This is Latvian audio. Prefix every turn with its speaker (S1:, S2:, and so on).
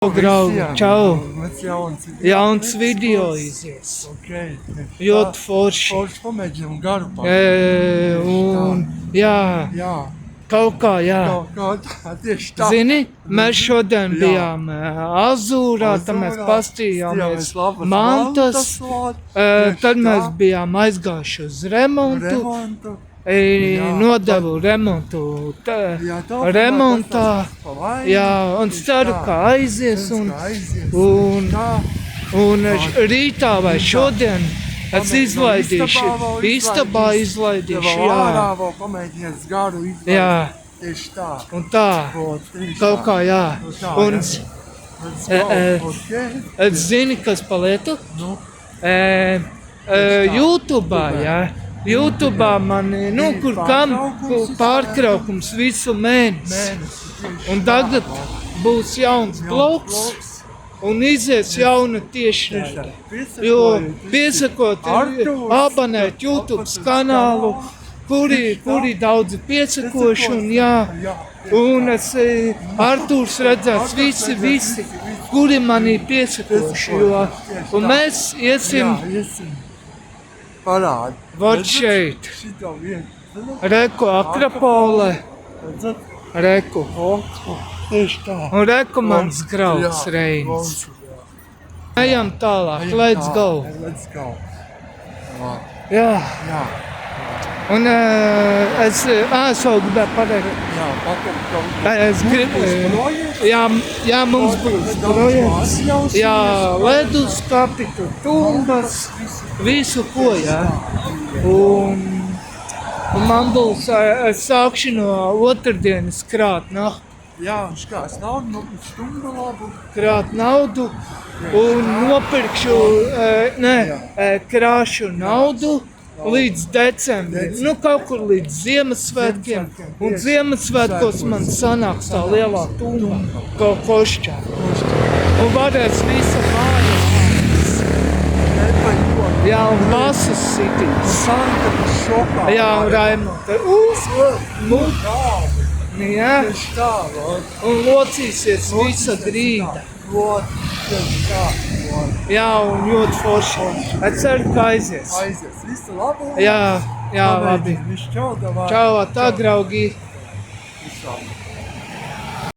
S1: Draugi, čau! Jauns
S2: video.
S1: video izies.
S2: Okay.
S1: Ļoti forši.
S2: Forši pamēģinām garu
S1: Un, jā, kaut kā, jā.
S2: Tieši tā.
S1: Zini, mēs šodien
S2: Jā.
S1: bijām Azūrā, tad mēs pastījāmies mantas, tad mēs bijām aizgājuši uz remontu, nodevu remontu remontā, jā, un ceru, ka aizies, un rītā vai šodien es izlaidīšu, istabā izlaidīšu, jā,
S2: Pamēģinies garu izlaidīt.
S1: jā,
S2: Tieši tā.
S1: un tā, kaut kā, jā, un es zini, kas pa lietu? YouTube'ā, jā. YouTube'ā man, kur kam pārtraukums visu mēnesi. Un tagad būs jauns blogs un izies jauna tiešraide. Jo piesakot, abonēt YouTube kanālu, kuri daudzi piesakoši un jā. Un es Artūrs redzēs visi, kuri manī piesakoši. Un mēs iesim
S2: parādi.
S1: vot šeit.
S2: Šito vietu.
S1: Reku Akropole, reku.
S2: Tieši tā.
S1: Un reku mans grauds Reinis. Ejam tālāk, let's go.
S2: Let's go.
S1: Jā,
S2: Jā.
S1: un es vēl gribēju pateikt.
S2: Jā, pateikt,
S1: Es gribu, jā, mums būs projekts, jā, ledus kapi, tumbas, visu ko, jā. Un man būs, es sākšu no otrdienas krāt
S2: stundu labu.
S1: krāt naudu un nopirkšu, krāšu naudu līdz decembrim, kaut kur līdz Ziemassvētkiem, un Ziemassvētkos man sanāks tā lielā tumba, kā košķā. Un varēs visa mājas. Jā, un basas sitīs.
S2: Santa šokā.
S1: Jā, un Raimonda. Jā,
S2: Tieši tā,
S1: un locīsies visa grīda.
S2: Tieši tā.
S1: Jā, un ļoti forši. Es ceru, ka aizies.
S2: Aizies. Visu labu.
S1: Jā, labi.
S2: Viss čau, davai.
S1: Čau, tā, draugi.
S2: Visu labu.